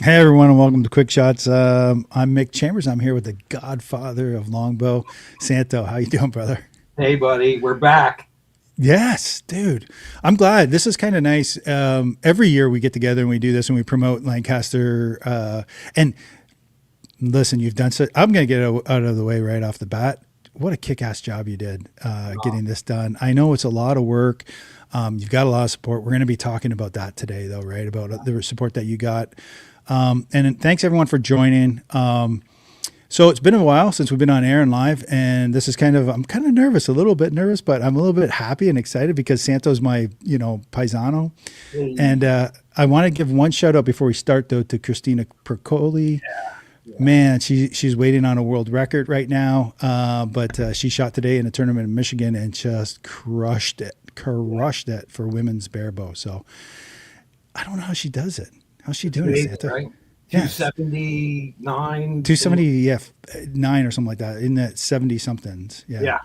Hey everyone, and welcome to Quick Shots. I'm Mick Chambers. I'm here with the godfather of longbow, Santo. How you doing, brother? Hey, buddy, we're back. Yes, dude. I'm glad. This is kind of nice. Every year we get together and we do this and we promote Lancaster. And listen, you've done so. I'm going to get it out of the way right off the bat. What a kick-ass job you did getting this done. I know it's a lot of work. You've got a lot of support. We're going to be talking about that today, though, right? About the support that you got. And thanks everyone for joining. So it's been a while since we've been on air and live, and this is I'm kind of nervous, a little bit nervous, but I'm a little bit happy and excited because Santo's my, paisano. Hey, And I want to give one shout out before we start, though, to Christina Percoli. yeah. Man, she's waiting on a world record right now, but she shot today in a tournament in Michigan and just crushed it for women's barebow. So I don't know how she does it. How's she It's doing it, amazing, Santa? right? Yes. 279. 270, yeah, nine or something like that, in that 70 somethings. Yeah. Yeah, Yeah.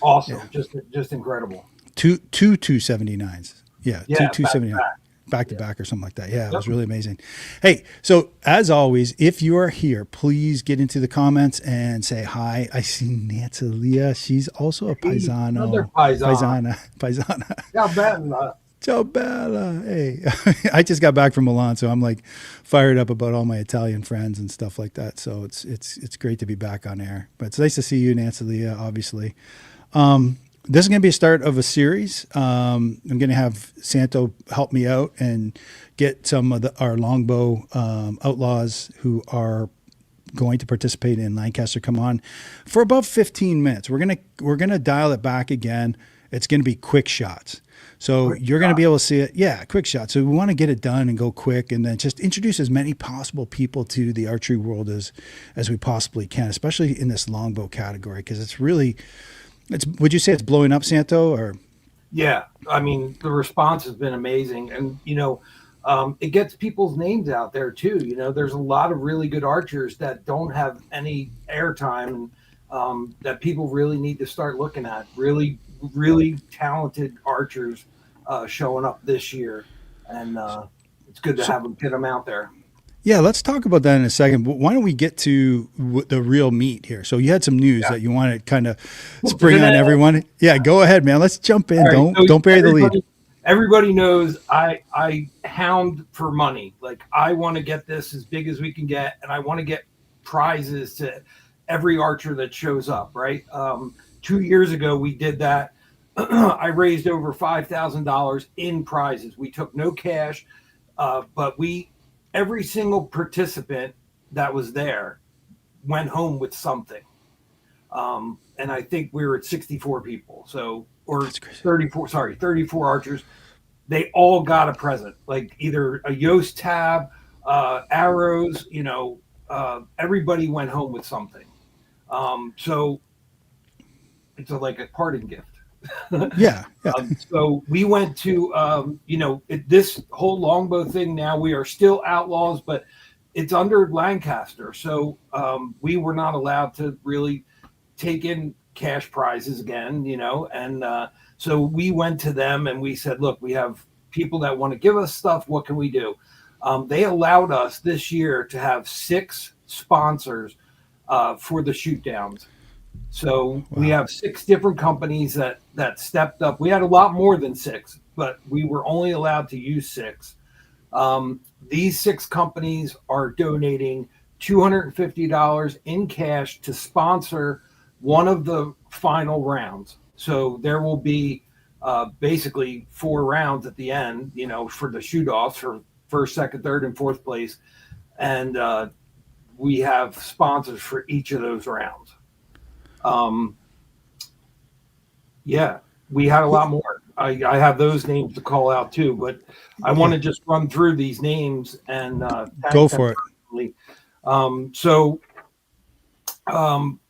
awesome. Just incredible. Two 279s. Yeah. Two Yeah, back to 279 back. back to Yeah. back or something like that. Yeah. It Yep. was really amazing. Hey, so as always, if you are here, please get into the comments and say hi. I see Nancy Leah. She's also a Hey, another paisano. paisan. Paisana. Yeah, bella. Ciao Bella. Hey, I just got back from Milan, so I'm like fired up about all my Italian friends and stuff like that. So it's great to be back on air. But it's nice to see you, Nancy Leah, obviously. This is going to be a start of a series. I'm going to have Santo help me out and get some of our longbow outlaws who are going to participate in Lancaster come on for about 15 minutes. We're gonna dial it back again. It's going to be quick shots. So Quick you're going to shot. be able to see it. Yeah, quick shots. So we want to get it done and go quick and then just introduce as many possible people to the archery world as we possibly can, especially in this longbow category because would you say it's blowing up, Santo, or Yeah, I mean the response has been amazing, and it gets people's names out there too. There's a lot of really good archers that don't have any airtime, and that people really need to start looking at. Really, really talented archers showing up this year, and it's good to so have them get them out there. yeah, let's talk about that in a second. But why don't we get to the real meat here? So you had some news Yeah. that you want to kind of spring on everyone. Yeah, go ahead, man. Let's jump in. All right, so Don't bury the lead. everybody knows I hound for money. Like I want to get this as big as we can get, and I want to get prizes to every archer that shows up. Right. 2 years ago we did that. I raised over $5,000 in prizes. We took no cash, but we every single participant that was there went home with something. And I think we were at 64 people. So, or That's crazy. 34, sorry, 34 archers. They all got a present, like either a Yoast tab, arrows, everybody went home with something. So it's like a parting gift. Yeah, yeah, So we went to, this whole longbow thing now, we are still outlaws, but it's under Lancaster. So we were not allowed to really take in cash prizes again, and so we went to them and we said, look, we have people that want to give us stuff. What can we do? They allowed us this year to have 6 sponsors for the shoot downs. So we wow. have 6 different companies that stepped up. We had a lot more than 6, but we were only allowed to use 6. These 6 companies are donating $250 in cash to sponsor one of the final rounds. So there will be basically 4 rounds at the end, for the shoot offs for first, second, third, and fourth place. And we have sponsors for each of those rounds. Um, yeah, we had a lot more. I have those names to call out too, but I want Yeah, to just run through these names and go thank them for it. personally.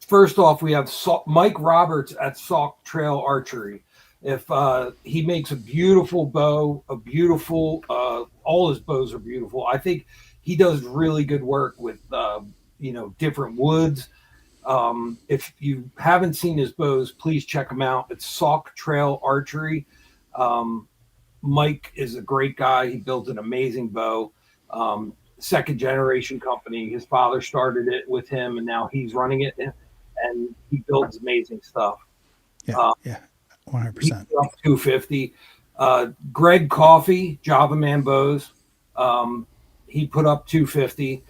First off, we have Mike Roberts at Sauk Trail Archery. If he makes a beautiful bow, all his bows are beautiful. I think he does really good work with different woods. If you haven't seen his bows, please check him out. It's Sauk Trail Archery. Um, Mike is a great guy. He built an amazing bow. second generation company. His father started it with him, and now he's running it, and he builds amazing stuff. Yeah, Uh, yeah, he 100%. put up 250. Greg Coffey, Java Man Bows, he put up 250.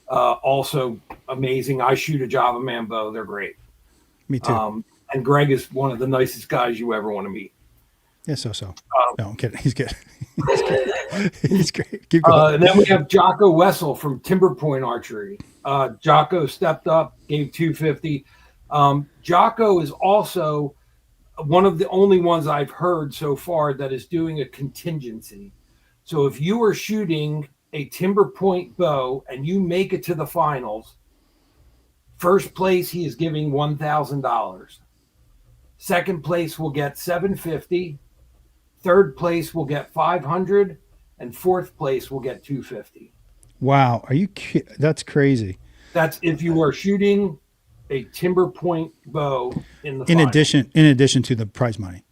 Also amazing. I shoot a Java Man bow. They're great. Me too. And Greg is one of the nicest guys you ever want to meet. Yeah, so. Um, No, I'm kidding. He's good. He's good. He's great. Keep going. And then we have Jocko Wessel from Timber Point Archery. Jocko stepped up, gave 250. Jocko is also one of the only ones I've heard so far that is doing a contingency. So if you are shooting a Timber Point bow and you make it to the finals, first place he is giving $1,000. Second place will get $750. Third place will get $500, and fourth place will get $250. Wow, that's crazy. That's if you are shooting a Timber Point bow in the In final. addition to the prize money.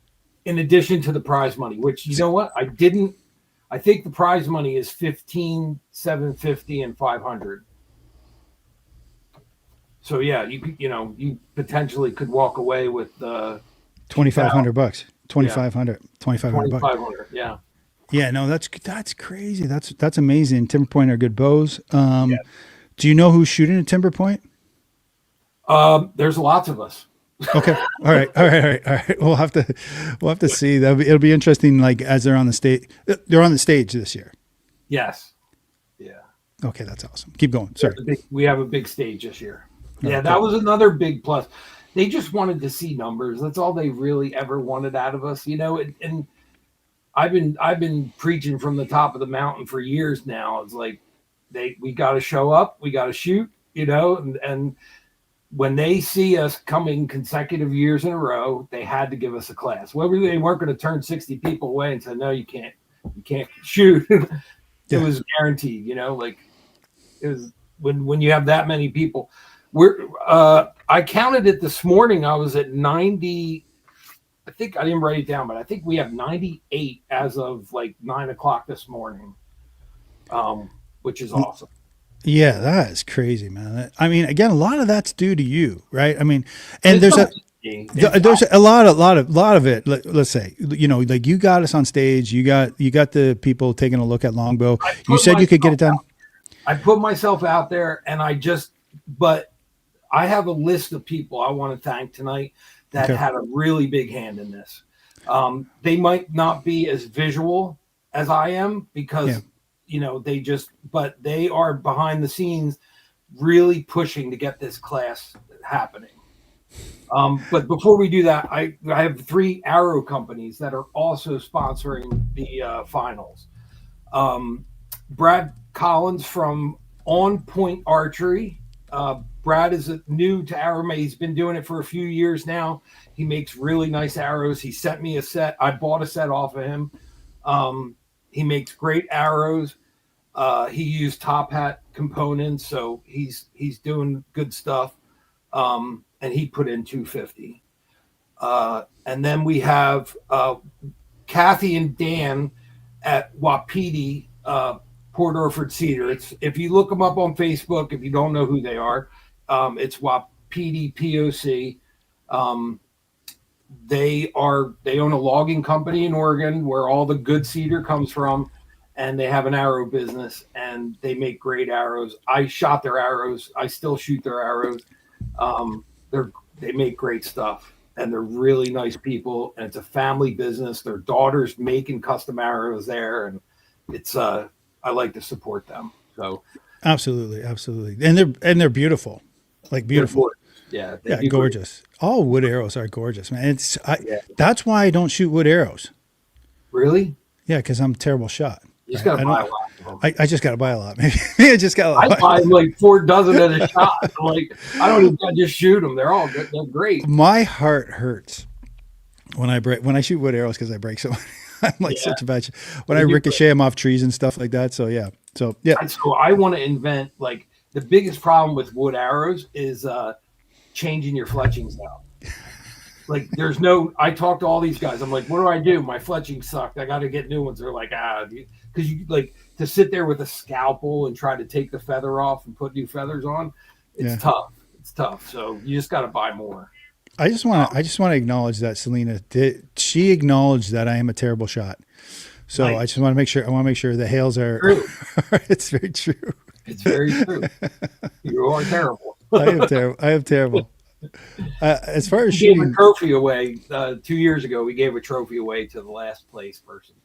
In addition to the prize money, which you know what? I think the prize money is 15, 750, and 500. So yeah, you potentially could walk away with $2,500. $2,500. 2,500 bucks. 2,500. Yeah. Yeah, no, that's crazy. That's amazing. Timber Point are good bows. Yeah. Do you know who's shooting at Timber Point? There's lots of us. Okay. All right. We'll have to see. It'll be interesting. Like as they're on the stage this year. Yes. Yeah. Okay, that's awesome. Keep going. Sorry. We have a big stage this year. Yeah, Okay. that was another big plus. They just wanted to see numbers. That's all they really ever wanted out of us, And I've been preaching from the top of the mountain for years now. It's like we got to show up, we got to shoot, and when they see us coming consecutive years in a row, they had to give us a class. Well, they weren't going to turn 60 people away and say, no, you can't shoot. It Yeah. was guaranteed, like it was when you have that many people. I counted it this morning. I was at 90. I think I didn't write it down, but I think we have 98 as of like 9:00 this morning, which is awesome. Yeah, that is crazy, man. I mean, again, a lot of that's due to you, right? I mean, and there's a lot of it. Let's say, like you got us on stage, you got the people taking a look at Longbow. You said you could get it done. I put myself out there, and but I have a list of people I want to thank tonight that had a really big hand in this. They might not be as visual as I am because, but they are behind the scenes really pushing to get this class happening. But before we do that, I have 3 arrow companies that are also sponsoring the finals. Brad Collins from On Point Archery. Brad is new to arrow. He's been doing it for a few years now. He makes really nice arrows. He sent me a set. I bought a set off of him. He makes great arrows. He used Top Hat components, so he's doing good stuff. And he put in 250. And then we have Kathy and Dan at Wapiti Port Orford Cedar. If you look them up on Facebook, if you don't know who they are, it's Wapiti POC. They own a logging company in Oregon where all the good cedar comes from, and they have an arrow business, and they make great arrows. I shot their arrows. I still shoot their arrows. They make great stuff, and they're really nice people, and it's a family business. Their daughter's making custom arrows there, and it's I like to support them. So Absolutely, and they're beautiful, like beautiful. Yeah, gorgeous. All wood arrows are gorgeous, man. That's why I don't shoot wood arrows. Really? Yeah, because I'm a terrible shot. You just gotta buy a lot of them. I just gotta buy a lot. Maybe I just got. I buy like 4 dozen at a shot. I don't even just shoot them. They're all good. They're great. My heart hurts when I shoot wood arrows because I break so. I'm like such a bad shot. When I ricochet them off trees and stuff like that. So yeah. So I want to invent the biggest problem with wood arrows is changing your fletchings out. Like there's no. I talked to all these guys. I'm like, what do I do? My fletching sucked. I got to get new ones. They're like, because you like to sit there with a scalpel and try to take the feather off and put new feathers on. It's Yeah. tough. It's tough. So you just got to buy more. I just want to acknowledge that Selena did. She acknowledged that I am a terrible shot. So Nice. I just want to make sure. I want to make sure the hails are. True. It's very true. It's very true. You are terrible. I am terrible. I am terrible. As far as We gave a shooting, trophy away 2 years ago. We gave a trophy away to the last place person.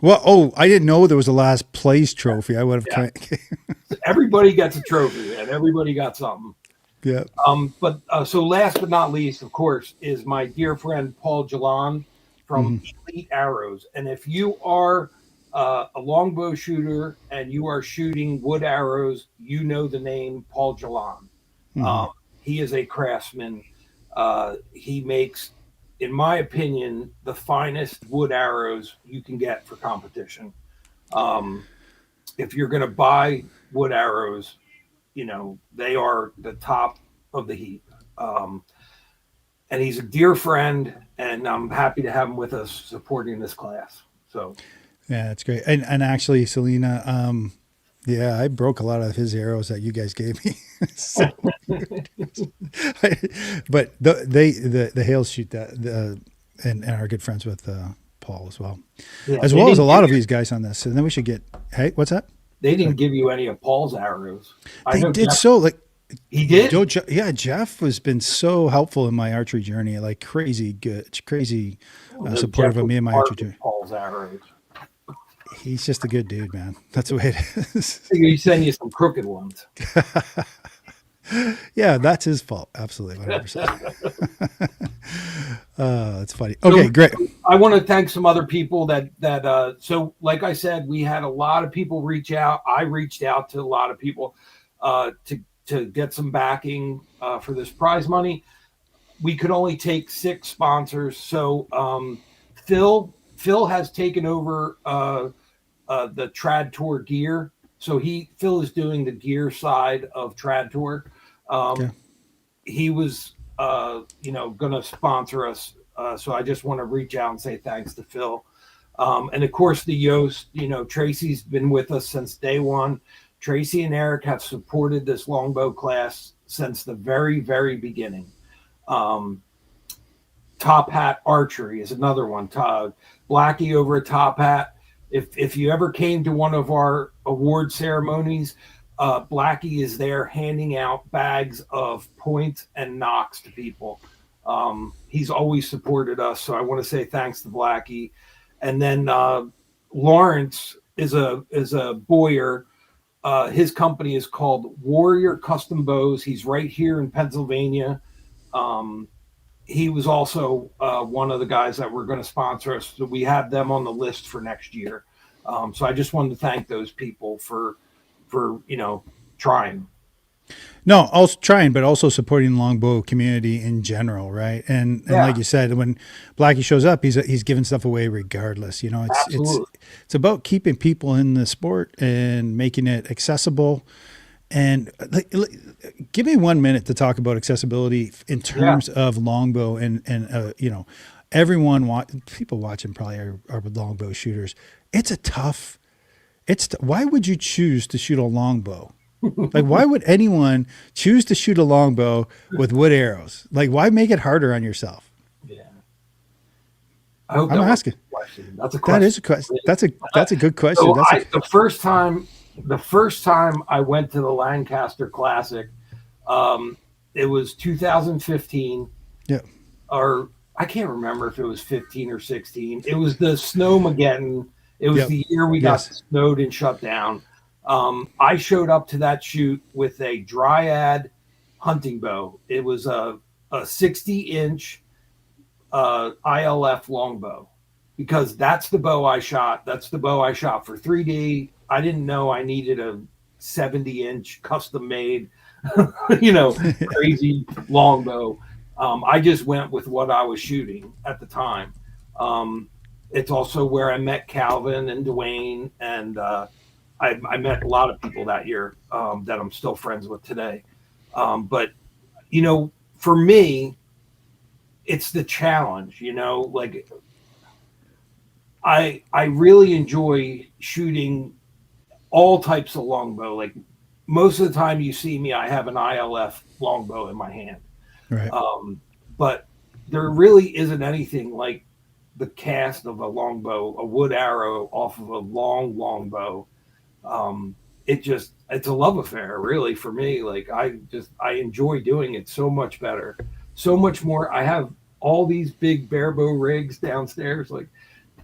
well, oh, I didn't know there was a last place trophy. I would have. Yeah. Yeah. Everybody gets a trophy, and everybody got something. Yeah. But so last but not least, of course, is my dear friend Paul Jalan from Elite Arrows. And if you are a longbow shooter and you are shooting wood arrows, you know the name Paul Jalan. He is a craftsman. He makes, in my opinion, the finest wood arrows you can get for competition. If you're going to buy wood arrows, they are the top of the heap. And he's a dear friend, and I'm happy to have him with us supporting this class. So, Yeah, that's great. And actually, Selena, yeah, I broke a lot of his arrows that you guys gave me. So, but the Hales shoot that, and are good friends with Paul as well, yeah, as well as a lot of these guys on this. And then we should get. Hey, what's that? They didn't give you any of Paul's arrows. They did Jeff, so like. He did. Yeah, Jeff has been so helpful in my archery journey. Like crazy good, crazy supportive of me and my archery journey. Paul's arrows. He's just a good dude, man. That's the way it is. He's sending you some crooked ones. Yeah, that's his fault. Absolutely, 100%. That's funny. Okay, so, great. I want to thank some other people that. So, like I said, we had a lot of people reach out. I reached out to a lot of people to get some backing for this prize money. We could only take 6 sponsors. So Phil has taken over the Trad Tour gear. So Phil is doing the gear side of Trad Tour. He was going to sponsor us. So I just want to reach out and say thanks to Phil. And of course the Yoast, Tracy's been with us since day one. Tracy and Eric have supported this longbow class since the very, very beginning. Top Hat Archery is another one. Blackie over at Top Hat. If you ever came to one of our award ceremonies, Blackie is there handing out bags of points and knocks to people. He's always supported us, so I want to say thanks to Blackie. And then Lawrence is a Boyer. His company is called Warrior Custom Bows. He's right here in Pennsylvania. He was also one of the guys that were going to sponsor us. So we have them on the list for next year. So I just wanted to thank those people for trying. No, also trying, but also supporting the longbow community in general, right? And like you said, when Blackie shows up, he's giving stuff away regardless. It's about keeping people in the sport and making it accessible. And give me 1 minute to talk about accessibility in terms of longbow and people watching probably are longbow shooters. Why would you choose to shoot a longbow? Like, why would anyone choose to shoot a longbow with wood arrows? Like, why make it harder on yourself? Yeah, I'm asking. That's a question. That is a question. That's a good question. So the first time I went to the Lancaster Classic, it was 2015. Yeah. Or I can't remember if it was 15 or 16. It was the Snowmageddon. It was the year we got snowed and shut down. I showed up to that shoot with a Dryad hunting bow. It was a 60-inch ILF longbow, because that's the bow I shot. That's the bow I shot for 3D. I didn't know I needed a 70-inch custom-made, crazy longbow. I just went with what I was shooting at the time. It's also where I met Calvin and Dwayne, and I met a lot of people that year that I'm still friends with today. But, for me, it's the challenge, you know, like I really enjoy shooting all types of longbow. Like most of the time you see me, I have an ILF longbow in my hand. Right. But there really isn't anything like the cast of a longbow, a wood arrow off of a longbow. It's a love affair really for me. Like I enjoy doing it so much better, so much more. I have all these big barebow rigs downstairs. Like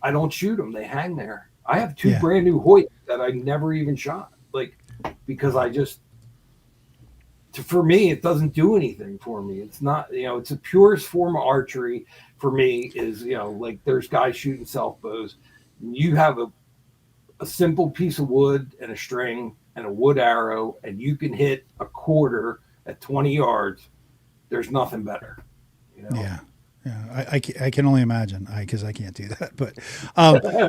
I don't shoot them; they hang there. I have two Yeah. brand new Hoyt that I never even shot. Like because I just for me, it doesn't do anything for me. It's not, you know, it's the purest form of archery for me is, you know, like there's guys shooting self bows. You have a simple piece of wood and a string and a wood arrow, and you can hit a quarter at 20 yards. There's nothing better, you know? Yeah. Yeah, I can only imagine because I can't do that, but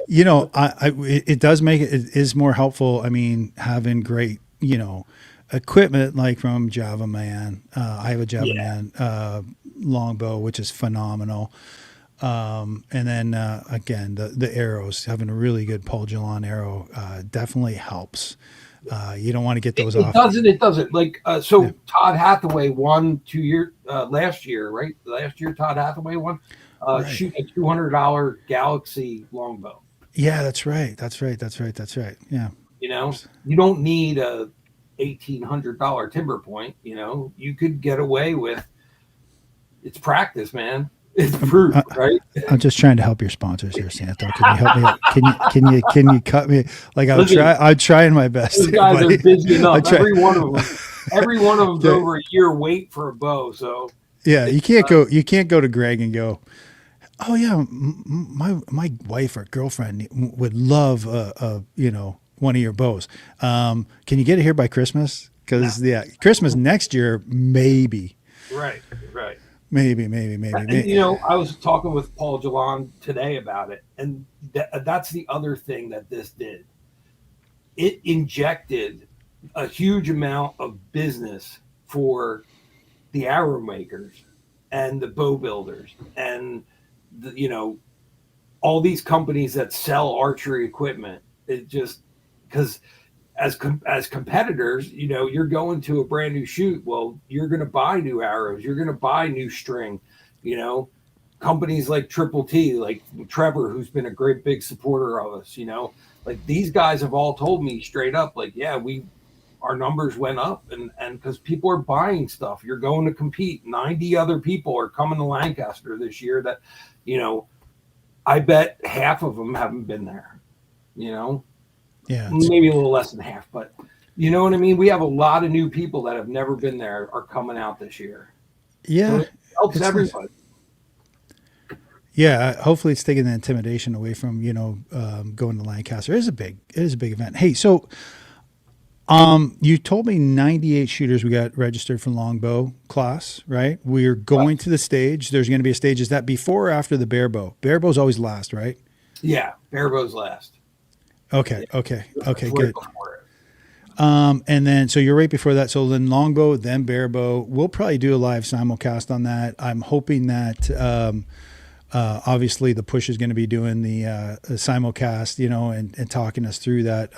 you know, it does make it is more helpful. I mean, having great, you know, equipment like from Java Man. I have a Java Yeah. Man longbow, which is phenomenal. And then again, the arrows, having a really good Paul Gillon arrow definitely helps. You don't want to get those It off. doesn't. It doesn't. Like Yeah, so, Todd Hathaway won 2 year last year, right? Last year, Todd Hathaway won right. shooting a $200 Galaxy longbow. Yeah, that's right. That's right. That's right. That's right. Yeah. You know, you don't need a $1,800 timber point. You know, you could get away with. It's practice, man. It's proof, I, right? I'm just trying to help your sponsors here, Santo. Can you help me out? Can you cut me? Like Listen, I'm trying my best those here, guys are buddy. busy I enough. try. Every one of them's Yeah, over a year wait for a bow. So yeah, it's you can't go to Greg and go, "Oh yeah, my wife or girlfriend would love you know, one of your bows. Can you get it here by Christmas? no, Cuz yeah, Christmas next year maybe. right, right. And Maybe. you know, I was talking with Paul Gillon today about it, and that's the other thing that this did. It injected a huge amount of business for the arrow makers and the bow builders and you know all these companies that sell archery equipment. It just because as competitors, you know, you're going to a brand new shoot. Well, you're going to buy new arrows. You're going to buy new string. You know, companies like Triple T, like Trevor, who's been a great big supporter of us. You know, like these guys have all told me straight up, like, yeah, we our numbers went up, and because people are buying stuff, you're going to compete. 90 other people are coming to Lancaster this year. That, you know, I bet half of them haven't been there. You know, Yeah, it's maybe a little less than half, but you know what I mean? We have a lot of new people that have never been there are coming out this year. So yeah, it helps it's nice. everybody. Yeah, hopefully it's taking the intimidation away from, you know, going to Lancaster. It is a big event. Hey, so you told me 98 shooters we got registered for longbow class, right? We're But going to the stage. There's going to be a stage. Is that before or after the bare bow? Bare bow's always last, right? yeah, Barebo's last. Okay, Yeah, okay, it's right good. before it. And then so you're right before that. So then longbow, then bare bow. We'll probably do a live simulcast on that. I'm hoping that obviously the push is going to be doing the simulcast, you know, and talking us through that.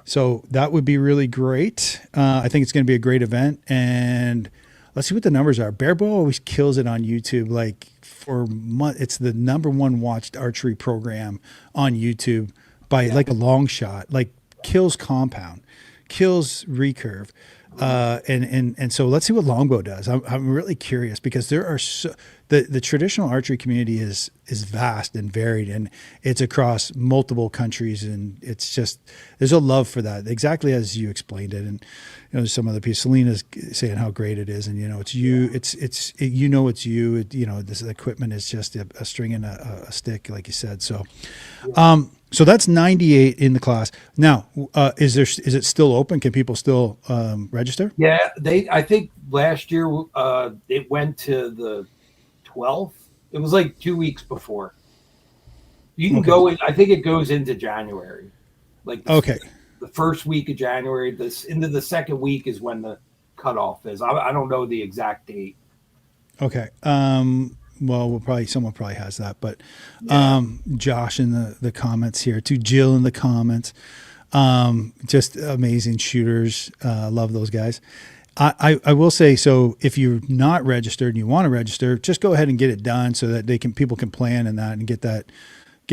So that would be really great. I think it's going to be a great event, and let's see what the numbers are. Bear Bow always kills it on YouTube. Like it's the number one watched archery program on YouTube by Yeah. like a long shot. Like kills compound, kills recurve. And so let's see what longbow does. I'm really curious because there are the traditional archery community is vast and varied, and it's across multiple countries, and it's just there's a love for that exactly as you explained it. And you know, there's some other people. Selena's saying how great it is, and you know it's you. You know it's you. You know this equipment is just a string and a stick, like you said. So. So that's 98 in the class. Now, is it still open? Can people still register? Yeah, I think last year it went to the 12th. It was like 2 weeks before. You can Okay. go in. I think it goes into January, like Okay. the first week of January. This into the second week is when the cutoff is. I don't know the exact date. Okay. well, someone probably has that, but Yeah. Josh in the comments here, to Jill in the comments, just amazing shooters. Love those guys. I will say, so if you're not registered and you want to register, just go ahead and get it done so that people can plan in that and get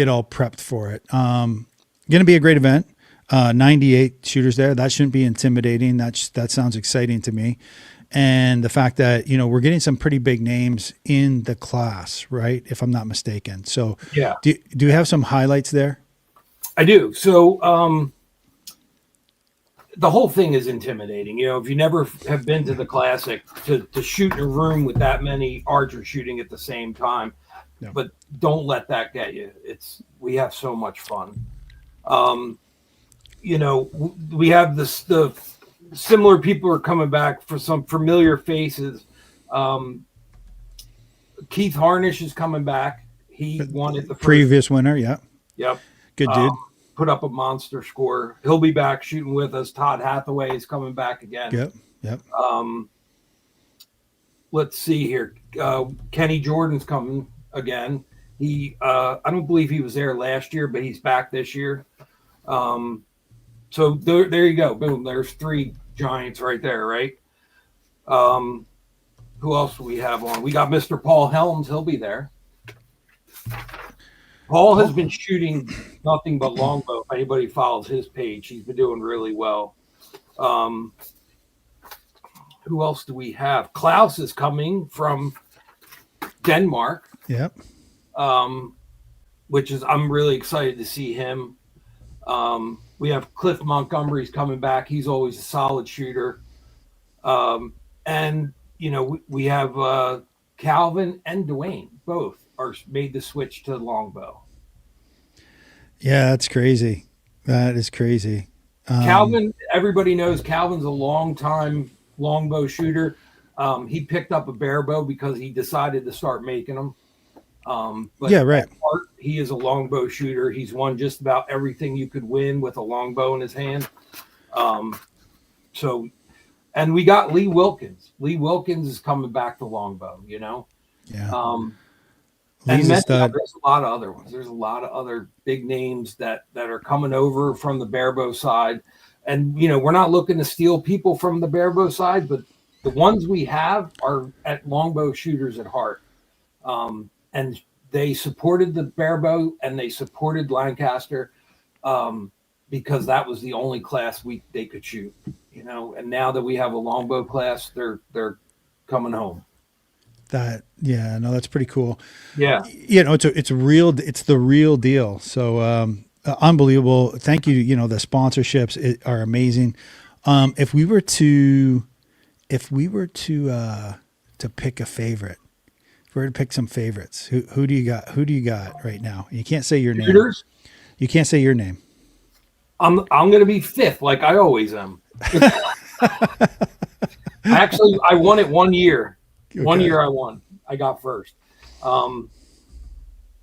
all prepped for it. Going to be a great event. 98 shooters there. That shouldn't be intimidating. That sounds exciting to me. And the fact that, we're getting some pretty big names in the class, right? If I'm not mistaken. So Yeah, do you have some highlights there? I do. So the whole thing is intimidating. If you never have been to the Classic, to shoot in a room with that many archers shooting at the same time, Yeah. but don't let that get you. We have so much fun. We have the similar people are coming back for some familiar faces. Keith Harnish is coming back. He won it the Previous winner. Yeah. Yep. Good dude. Put up a monster score. He'll be back shooting with us. Todd Hathaway is coming back again. Yep. Let's see here. Kenny Jordan's coming again. I don't believe he was there last year, but he's back this year. So there you go. Boom. There's 3 giants right there, right? Who else do we have on? We got Mr. Paul Helms. He'll be there. Paul has been shooting nothing but longbow. If anybody follows his page, he's been doing really well. Who else do we have? Klaus is coming from Denmark. Yep. Which is, I'm really excited to see him. We have Cliff Montgomery's coming back. He's always a solid shooter. And, we have Calvin and Dwayne both are made the switch to longbow. Yeah, that's crazy. That is crazy. Calvin, everybody knows Calvin's a long-time longbow shooter. He picked up a bare bow because he decided to start making them. But yeah, right. He is a longbow shooter. He's won just about everything you could win with a longbow in his hand. And we got Lee Wilkins. Lee Wilkins is coming back to longbow, Yeah. And Lee's a stud. there's a lot of other ones. There's a lot of other big names that are coming over from the barebow side. And, we're not looking to steal people from the barebow side, but the ones we have are at longbow shooters at heart. And they supported the barebow and they supported Lancaster because that was the only class they could shoot, and now that we have a longbow class, they're coming home. That's pretty cool. Yeah. It's the real deal. So, unbelievable. Thank you. The sponsorships are amazing. If we were to pick a favorite, if we were to pick some favorites, who do you got? Who do you got right now? You can't say your Shooters? name. You can't say your name. I'm going to be 5th, like I always am. Actually, I won it 1 year. Okay. 1 year I won. I got first. But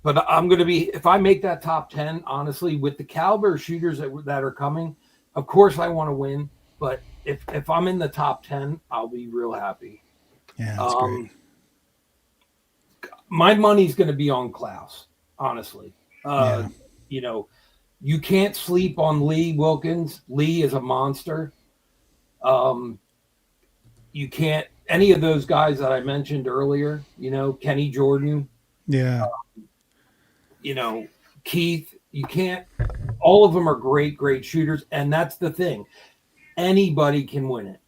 I'm going to be, if I make that top 10, honestly, with the caliber shooters that are coming, of course I want to win. But if I'm in the top 10, I'll be real happy. Yeah, that's great. My money's going to be on Klaus, honestly. You can't sleep on Lee Wilkins. Lee is a monster. You can't, any of those guys that I mentioned earlier, Kenny Jordan. Yeah. Keith, you can't, all of them are great, great shooters. And that's the thing. Anybody can win it.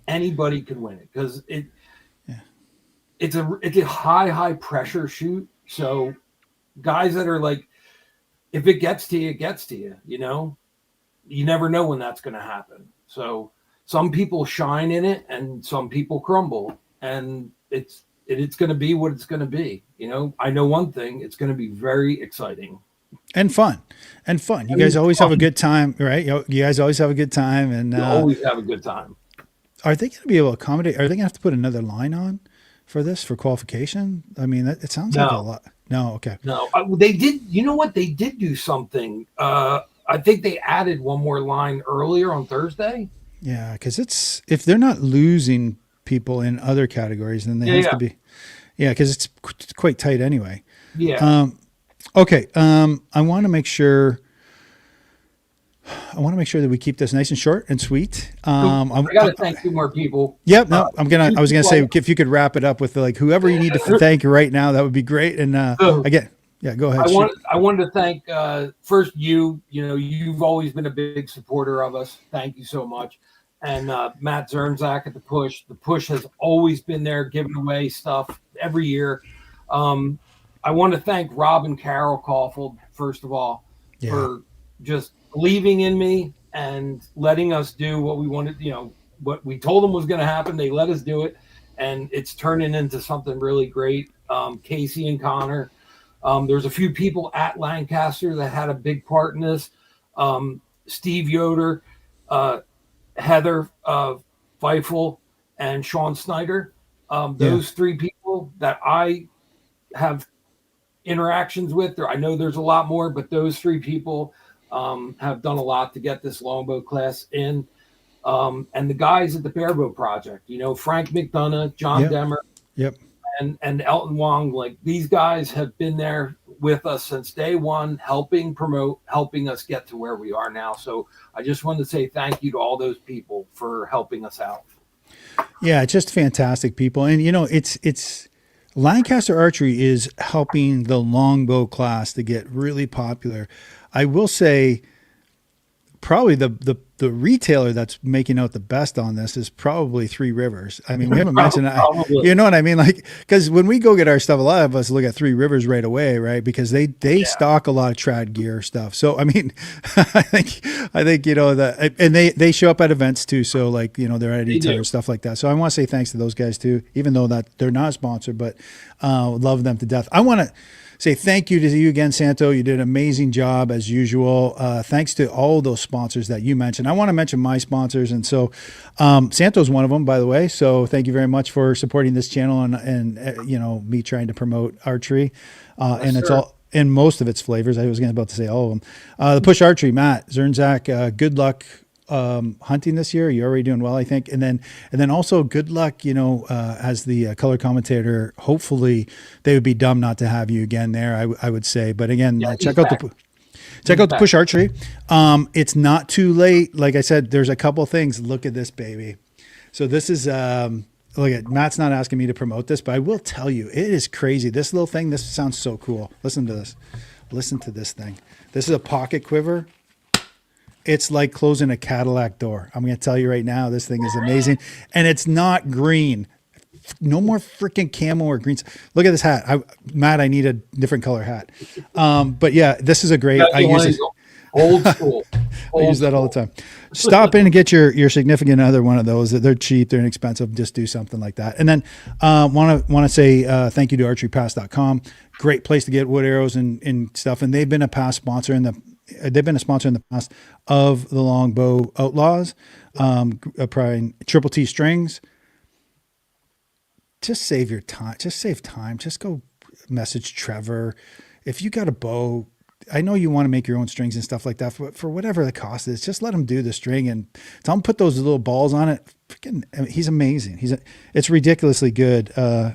Anybody can win it because it's a high pressure shoot. So guys that are like, if it gets to you, it gets to you, you never know when that's going to happen. So some people shine in it and some people crumble, and it's going to be what it's going to be. I know one thing, it's going to be very exciting and fun. You guys always have a good time, right? You guys always have a good time, and you always have a good time. Are they going to be able to accommodate? Are they going to have to put another line on for this for qualification? I mean, it sounds like a lot. No, okay. No, they did. You know what? They did do something. I think they added one more line earlier on Thursday. Yeah, because if they're not losing people in other categories, then they have to be. Yeah, because it's quite tight anyway. Yeah. Okay. I want to make sure. I want to make sure that we keep this nice and short and sweet. So I got to thank two more people. Yep. No, Two I was gonna people say if you could wrap it up with like whoever you need to thank right now, that would be great. And so again, yeah, go ahead. I wanted to thank first you. You know, you've always been a big supporter of us. Thank you so much. And Matt Zernzak at the Push. The Push has always been there, giving away stuff every year. I want to thank Rob and Carol Caulfield first of all for just believing in me and letting us do what we wanted. You know, what we told them was going to happen. They let us do it, and it's turning into something really great. Casey and Connor. There's a few people at Lancaster that had a big part in this. Steve Yoder, Heather Feifel, and Sean Snyder. Those three people that I have interactions with. I know there's a lot more, but those three people have done a lot to get this longbow class in. And the guys at the Barebow Project, you know, Frank McDonough, John Demmer, and Elton Wong, like these guys have been there with us since day one, helping promote, helping us get to where we are now. So I just wanted to say thank you to all those people for helping us out. Yeah, just fantastic people. And you know, it's Lancaster Archery is helping the longbow class to get really popular. I will say probably the retailer that's making out the best on this is probably Three Rivers. I mean, we haven't mentioned that. You know what I mean? Like, because when we go get our stuff, a lot of us look at Three Rivers right away, right? Because they stock a lot of trad gear stuff. So I mean, I think you know that, and they show up at events too. So like, you know, they're at ETA and stuff like that. So I want to say thanks to those guys too, even though that they're not sponsored, but love them to death. I want to say thank you to you again, Santo. You did an amazing job as usual. Thanks to all those sponsors that you mentioned. I want to mention my sponsors. And so Santo's one of them, by the way. So thank you very much for supporting this channel and you know, me trying to promote archery. And it's all in most of its flavors. I was about to say all of them. The Push Archery, Matt Zernzak, good luck hunting this year. You're already doing well, I think. And then also good luck, you know, as the color commentator. Hopefully they would be dumb not to have you again there, I would say. But again, check out the Push Archery. It's not too late. Like I said, there's a couple things. Look at this baby. So this is look at Matt's not asking me to promote this, but I will tell you, it is crazy. This little thing, this sounds so cool. Listen to this. Listen to this thing. This is a pocket quiver. It's like closing a Cadillac door. I'm going to tell you right now, this thing is amazing. And it's not green. No more freaking camo or greens. Look at this hat. Matt, I need a different color hat. But yeah, this is a great, I use it. Old school. I use that all the time. Stop in and get your significant other one of those. They're cheap. They're inexpensive. Just do something like that. And then want to say thank you to archerypass.com. Great place to get wood arrows and stuff. And they've been a past sponsor they've been a sponsor in the past of the Longbow Outlaws, Triple T strings. Just save your time. Just save time. Just go message Trevor. If you got a bow, I know you want to make your own strings and stuff like that, for whatever the cost is, just let him do the string and tell him put those little balls on it. Freaking, I mean, he's amazing. It's ridiculously good,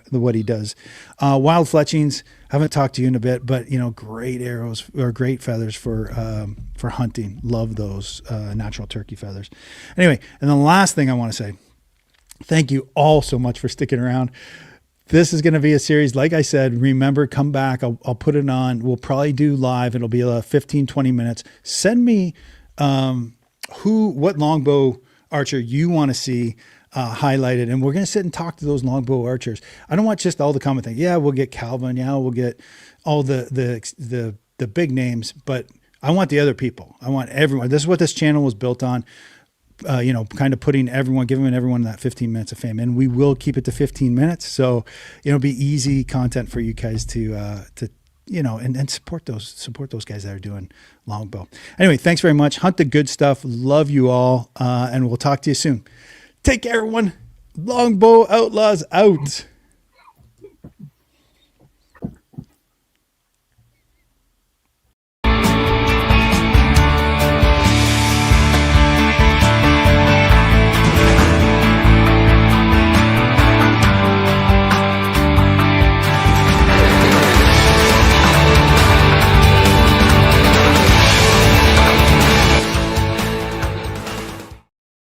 what he does. Wild Fletchings, haven't talked to you in a bit, but you know, great arrows or great feathers for hunting. Love those natural turkey feathers. Anyway, and the last thing I want to say, thank you all so much for sticking around. This is going to be a series. Like I said, remember, come back. I'll put it on. We'll probably do live. It'll be 15, 20 minutes. Send me what longbow archer you want to see highlighted. And we're going to sit and talk to those longbow archers. I don't want just all the common things. Yeah, we'll get Calvin. Yeah, we'll get all the big names. But I want the other people. I want everyone. This is what this channel was built on. You know, kind of giving everyone that 15 minutes of fame, and we will keep it to 15 minutes. So, you know, be easy content for you guys to you know, and support those guys that are doing longbow. Anyway, thanks very much. Hunt the good stuff. Love you all. And we'll talk to you soon. Take care, everyone. Longbow Outlaws out.